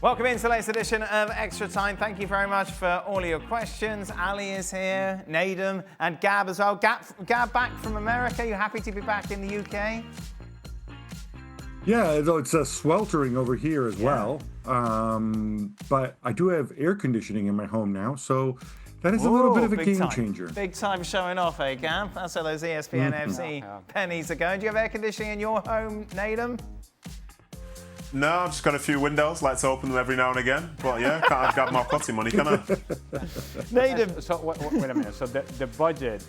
Welcome into the latest edition of Extra Time. Thank you very much for all of your questions. Ali is here, Nedum, and Gab as well. Gab back from America. You happy to be back in the UK? Yeah, though it's sweltering over here as well. But I do have air conditioning in my home now, so that is a little bit of a game changer. Big time showing off, eh, Gab? That's how those ESPN FC pennies are going. Do you have air conditioning in your home, Nedum? No, I've just got a few windows. Like to open them every now and again. But yeah, can't have Gab Marcotti money, can I? Nedum. So wait a minute. So the budget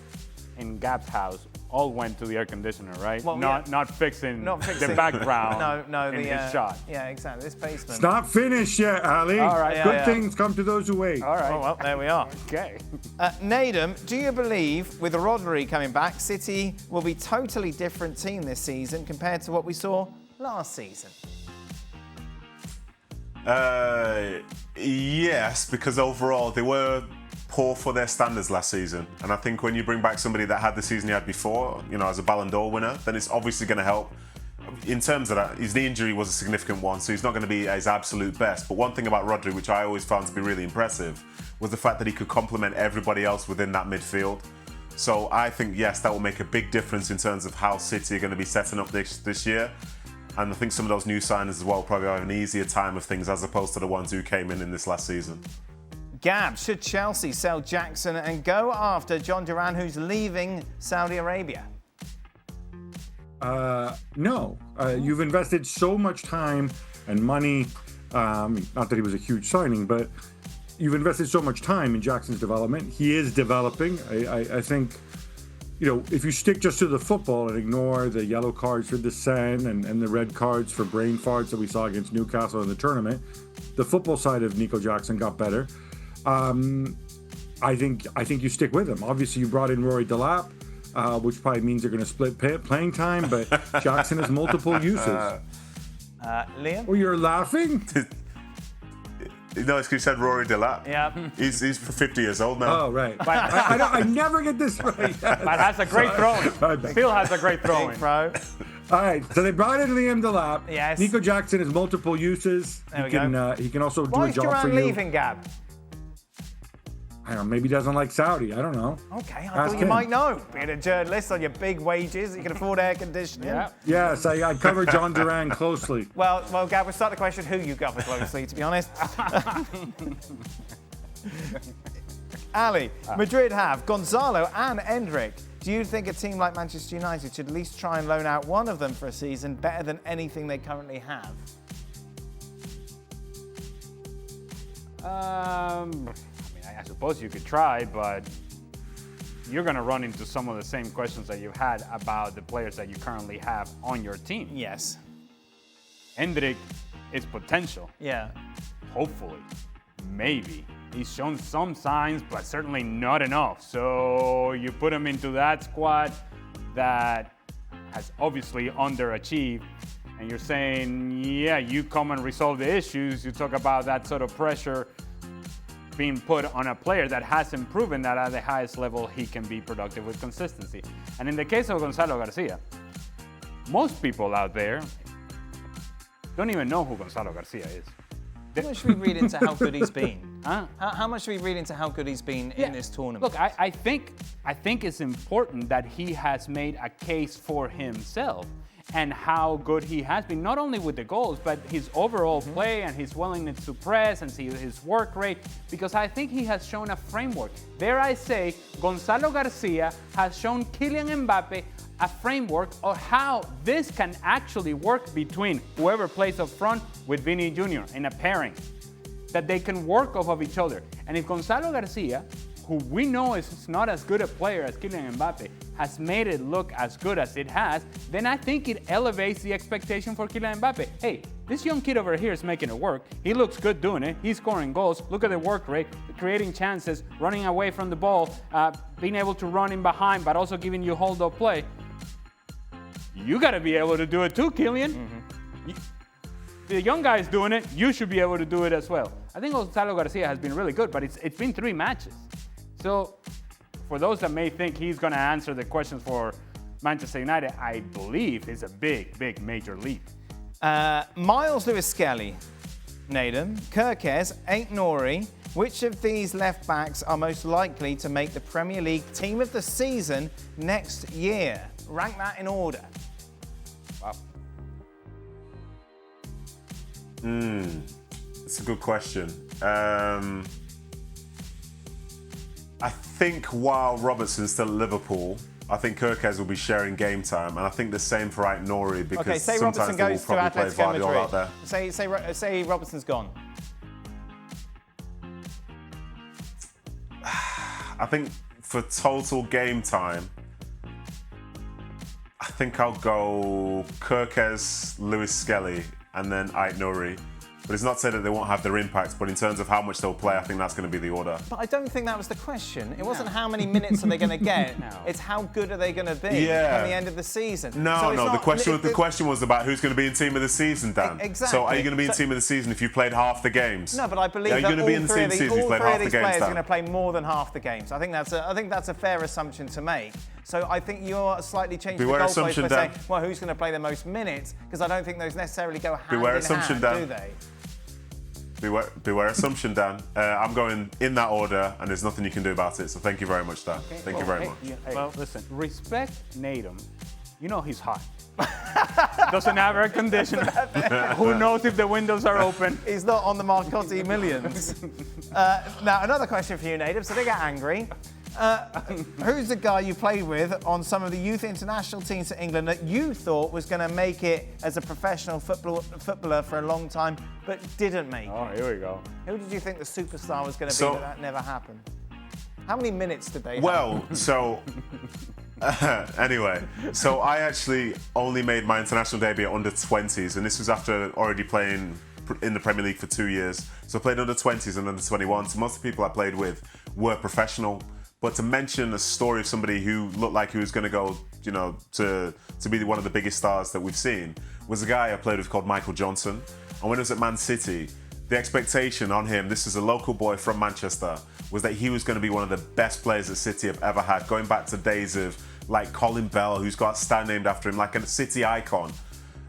in Gab's house all went to the air conditioner, right? Well, not fixing the background in his shot. Yeah, exactly. This basement. It's not finished yet, Ali. All right. Good things come to those who wait. All right. Oh, well, there we are. Okay. Nedum, do you believe with Rodri coming back, City will be a totally different team this season compared to what we saw last season? Yes, because overall they were poor for their standards last season. And I think when you bring back somebody that had the season he had before, as a Ballon d'Or winner, then it's obviously going to help. In terms of that, his injury was a significant one, so he's not going to be at his absolute best. But one thing about Rodri, which I always found to be really impressive, was the fact that he could complement everybody else within that midfield. So I think, yes, that will make a big difference in terms of how City are going to be setting up this year. And I think some of those new signers as well probably have an easier time of things as opposed to the ones who came in this last season. Gab, should Chelsea sell Jackson and go after Jhon Duran, who's leaving Saudi Arabia? No. You've invested so much time and money, not that he was a huge signing, but you've invested so much time in Jackson's development. He is developing. I think, if you stick just to the football and ignore the yellow cards for dissent and the red cards for brain farts that we saw against Newcastle in the tournament, the football side of Nico Jackson got better. I think you stick with him. Obviously, you brought in Rory Delap, which probably means they're going to split playing time, but Jackson has multiple uses. Liam? Oh, you're laughing? No, it's because you said Rory Delap. Yeah. He's 50 years old now. Oh, right. I never get this right. But has a great throwing. Still has a great throwing. Big throw. All right, so they brought in Liam Delap. Yes. Nico Jackson has multiple uses. He can also do a job Why is for Duran you. leaving, Gab? I don't know, maybe he doesn't like Saudi. I don't know. Okay, I thought you might know. Being a journalist on your big wages, you can afford air conditioning. Yeah. Yes, I cover Jhon Duran closely. Well, Gab, we'll start the question who you cover closely, to be honest. Ali, Madrid have Gonzalo and Endrick. Do you think a team like Manchester United should at least try and loan out one of them for a season better than anything they currently have? I suppose you could try, but you're going to run into some of the same questions that you've had about the players that you currently have on your team. Yes. Endrick is potential. Yeah. Hopefully. Maybe. He's shown some signs, but certainly not enough. So you put him into that squad that has obviously underachieved, and you're saying, yeah, you come and resolve the issues. You talk about that sort of pressure being put on a player that hasn't proven that at the highest level he can be productive with consistency. And in the case of Gonzalo Garcia, most people out there don't even know who Gonzalo Garcia is. How much should we read into how good he's been? Huh? How much should we read into how good he's been in this tournament? Look, I think it's important that he has made a case for himself and how good he has been, not only with the goals, but his overall play and his willingness to press and see his work rate, because I think he has shown a framework. Dare I say, Gonzalo Garcia has shown Kylian Mbappe a framework of how this can actually work between whoever plays up front with Vini Jr. in a pairing, that they can work off of each other. And if Gonzalo Garcia, who we know is not as good a player as Kylian Mbappe, has made it look as good as it has, then I think it elevates the expectation for Kylian Mbappe. Hey, this young kid over here is making it work. He looks good doing it. He's scoring goals. Look at the work rate, creating chances, running away from the ball, being able to run in behind, but also giving you hold-up play. You got to be able to do it too, Kylian. The young guy is doing it. You should be able to do it as well. I think Gonzalo Garcia has been really good, but it's been 3 matches. So for those that may think he's going to answer the questions for Manchester United, I believe it's a big, major leap. Miles Lewis-Skelly. Nedum, Kerkez, 8 Nouri. Which of these left backs are most likely to make the Premier League Team of the Season next year? Rank that in order. Wow. It's a good question. I think while Robertson's still at Liverpool, I think Kerkez will be sharing game time, and I think the same for Nouri because Okay, say sometimes Robertson they will goes to probably play Atletico Guardiola out Madrid. there. Say Robertson's gone. I think for total game time, I think I'll go Kerkez, Lewis-Skelly, and then Nouri. But it's not to say that they won't have their impact, but in terms of how much they'll play, I think that's going to be the order. But I don't think that was the question. It wasn't how many minutes are they going to get. No. It's how good are they going to be Yeah. at the end of the season. No, So it's no. not- The question was about who's going to be in Team of the Season, Dan. Exactly. So are you going to be in So- Team of the Season if you played half the games? No, but I believe Are you that going to all be in the three Team of of the these, Season if you all played three half of the these games, players are Dan? going to play more than half the games. I think that's a fair assumption to make. So I think you're slightly changing the Beware goalpost assumption, by saying, Dan. well, who's going to play the most minutes? Because I don't think those necessarily go hand Beware in assumption, hand, Dan. do they? Beware assumption, Dan. I'm going in that order, and there's nothing you can do about it. So thank you very much, Dan. Thank you very much. Well, listen, respect Nedum. You know he's hot. Doesn't have air conditioning. Who knows if the windows are open? He's not on the Marcotti millions. Now, another question for you, Nedum. So they get angry. Who's the guy you played with on some of the youth international teams for England that you thought was going to make it as a professional footballer for a long time, but didn't make Oh, it? here we go. Who did you think the superstar was going to be, So- but that never happened? How many minutes did they have? Well, so anyway, so I actually only made my international debut at under 20s, and this was after already playing in the Premier League for 2 years. So I played under 20s and under 21s. So most of the people I played with were professional. But to mention a story of somebody who looked like he was going to go, to be one of the biggest stars that we've seen, was a guy I played with called Michael Johnson. And when I was at Man City, the expectation on him, this is a local boy from Manchester, was that he was going to be one of the best players that City have ever had, going back to days of like Colin Bell, who's got a stand named after him, like a City icon.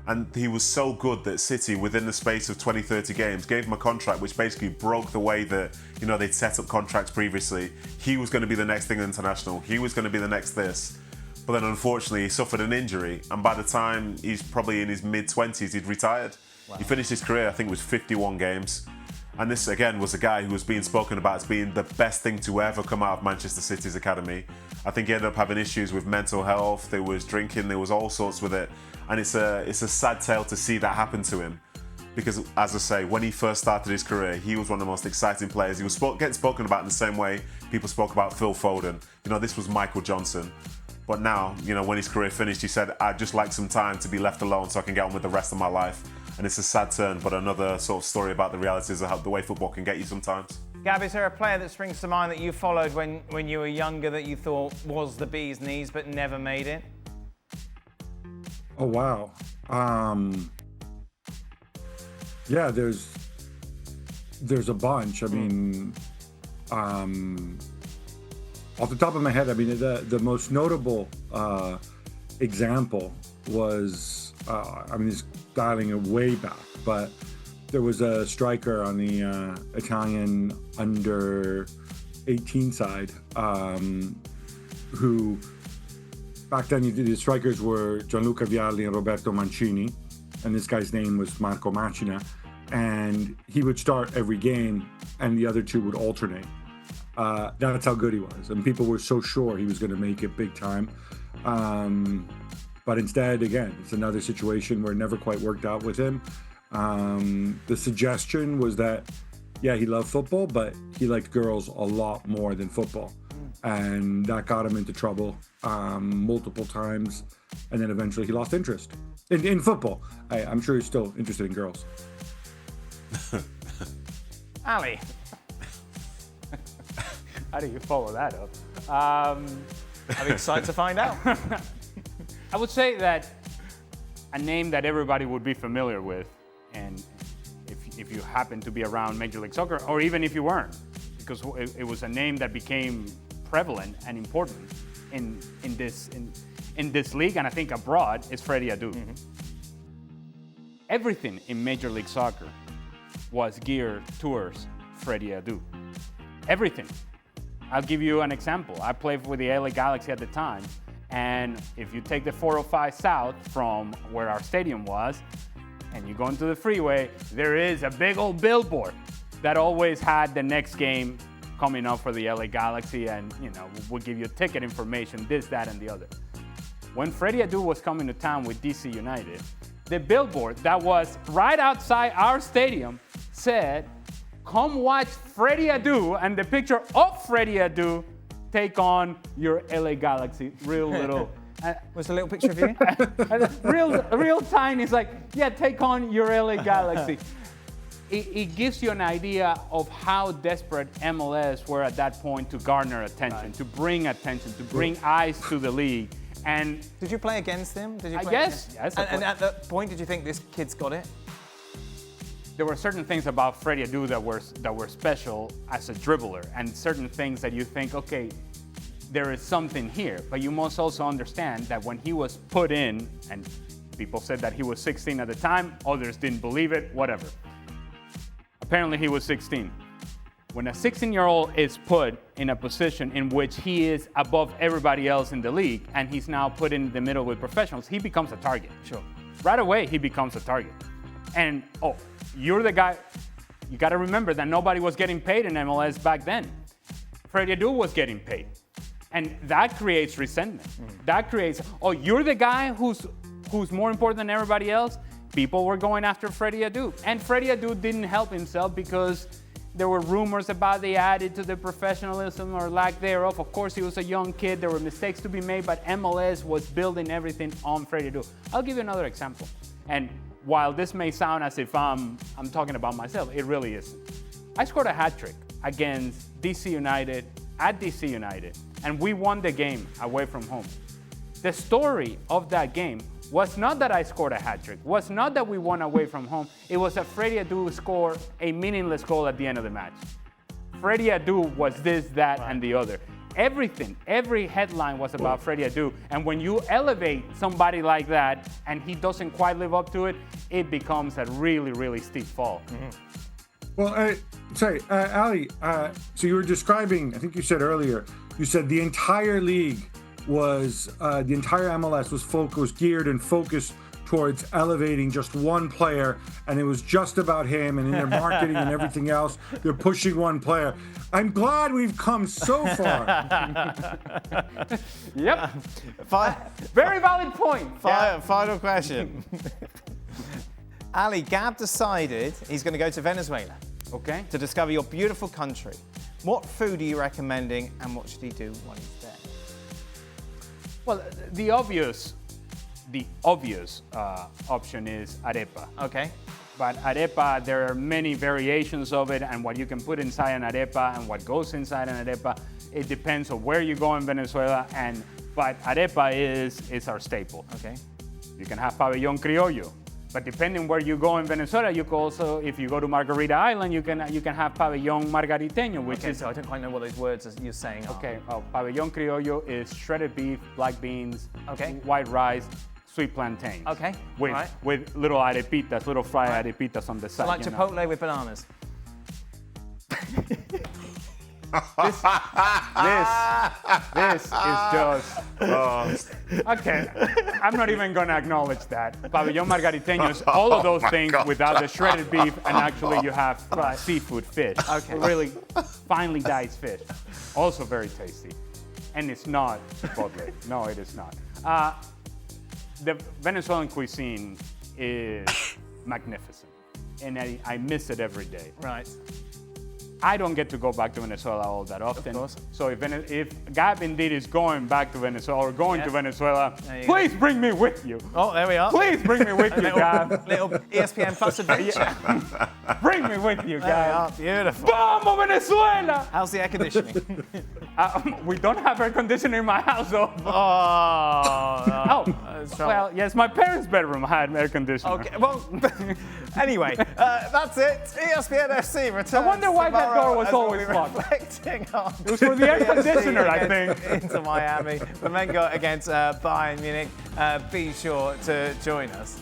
And he was so good that City, within the space of 20, 30 games, gave him a contract which basically broke the way that, they'd set up contracts previously. He was going to be the next thing international. He was going to be the next this. But then unfortunately, he suffered an injury. And by the time he's probably in his mid-20s, he'd retired. Wow. He finished his career, I think it was 51 games. And this, again, was a guy who was being spoken about as being the best thing to ever come out of Manchester City's academy. I think he ended up having issues with mental health. There was drinking. There was all sorts with it. And it's a sad tale to see that happen to him. Because, as I say, when he first started his career, he was one of the most exciting players. He was getting spoken about in the same way people spoke about Phil Foden. This was Michael Johnson. But now, when his career finished, he said, I'd just like some time to be left alone so I can get on with the rest of my life. And it's a sad turn, but another sort of story about the realities of the way football can get you sometimes. Gab, is there a player that springs to mind that you followed when you were younger that you thought was the bee's knees but never made it? Oh, wow. Yeah, there's a bunch. I mean, off the top of my head, I mean, the most notable example was, it's dialing it way back, but there was a striker on the Italian under 18 side who, back then, the strikers were Gianluca Vialli and Roberto Mancini, and this guy's name was Marco Macina, and he would start every game, and the other two would alternate. That's how good he was, and people were so sure he was going to make it big time. But instead, again, it's another situation where it never quite worked out with him. The suggestion was that, yeah, he loved football, but he liked girls a lot more than football. And that got him into trouble multiple times. And then eventually he lost interest in football. I'm sure he's still interested in girls. Ali. How do you follow that up? I'm excited to find out. I would say that a name that everybody would be familiar with, and if you happen to be around Major League Soccer, or even if you weren't, because it was a name that became prevalent and important in this league, and I think abroad, is Freddie Adu. Mm-hmm. Everything in Major League Soccer was geared towards Freddie Adu. Everything. I'll give you an example. I played with the LA Galaxy at the time, and if you take the 405 South from where our stadium was, and you go into the freeway, there is a big old billboard that always had the next game coming up for the LA Galaxy, and we'll give you ticket information, this, that, and the other. When Freddie Adu was coming to town with DC United, the billboard that was right outside our stadium said, "Come watch Freddie Adu," and the picture of Freddie Adu take on your LA Galaxy. Real little. Was a little picture of you? real tiny. It's like, yeah, take on your LA Galaxy. It gives you an idea of how desperate MLS were at that point to garner attention, to bring eyes to the league. And did you play against him? Did you play yes. And at that point, did you think this kid's got it? There were certain things about Freddie Adu that were special as a dribbler, and certain things that you think, okay, there is something here. But you must also understand that when he was put in, and people said that he was 16 at the time, others didn't believe it, whatever. Apparently he was 16. When a 16-year-old is put in a position in which he is above everybody else in the league, and he's now put in the middle with professionals, he becomes a target. Sure. Right away, he becomes a target. And, you're the guy. You got to remember that nobody was getting paid in MLS back then. Freddie Adu was getting paid. And that creates resentment. That creates, you're the guy who's more important than everybody else. People were going after Freddie Adu. And Freddie Adu didn't help himself because there were rumors about the attitude, the professionalism or lack thereof. Of course, he was a young kid. There were mistakes to be made, but MLS was building everything on Freddie Adu. I'll give you another example. And while this may sound as if I'm talking about myself, it really isn't. I scored a hat trick against DC United at DC United, and we won the game away from home. The story of that game was not that I scored a hat trick, was not that we won away from home. It was that Freddie Adu scored a meaningless goal at the end of the match. Freddie Adu was this, that, and the other. Everything, every headline was about Freddie Adu. And when you elevate somebody like that and he doesn't quite live up to it, it becomes a really, really steep fall. Well, Ali, so you were describing, I think you said earlier, you said the entire league was, the entire MLS was geared and focused towards elevating just one player, and it was just about him, and in their marketing and everything else, they're pushing one player. I'm glad we've come so far. Yep. Very valid point. Final question. Ali, Gab decided he's going to go to Venezuela. Okay. To discover your beautiful country. What food are you recommending, and what should he do when he's there? Well, the obvious option is arepa. Okay. But arepa, there are many variations of it, and what you can put inside an arepa and what goes inside an arepa, it depends on where you go in Venezuela. But arepa is our staple. Okay. You can have pabellón criollo, but depending where you go in Venezuela, you can also, if you go to Margarita Island, you can have pabellón margariteño, which is. So I don't quite know what those words you're saying are. Okay. Pabellón criollo is shredded beef, black beans, white rice, sweet plantains. Okay. With little arepitas, little fried arepitas on the side. So like Chipotle with bananas. This is just. Okay, I'm not even going to acknowledge that. Pabellón margariteño is all of those things without the shredded beef, and actually you have seafood, fish. Okay. Really finely diced fish. Also very tasty. And it's not Chipotle. No, it is not. The Venezuelan cuisine is magnificent, and I miss it every day. Right. I don't get to go back to Venezuela all that often. Of course. So if Gab indeed is going back to Venezuela or going to Venezuela, please bring me with you. Oh, there we are. Please bring me with you, Gab. Little ESPN Plus adventure. Bring me with you, Gab. Beautiful. Vamos, Venezuela! How's the air conditioning? We don't have air conditioning in my house, though. Oh, no. Well, yes, my parents' bedroom had air conditioning. Okay, well, anyway, that's it. ESPN FC returns. I wonder why that door was always locked. Reflecting on it was for the air conditioner, I think. Into Miami. Flamengo against Bayern Munich. Be sure to join us.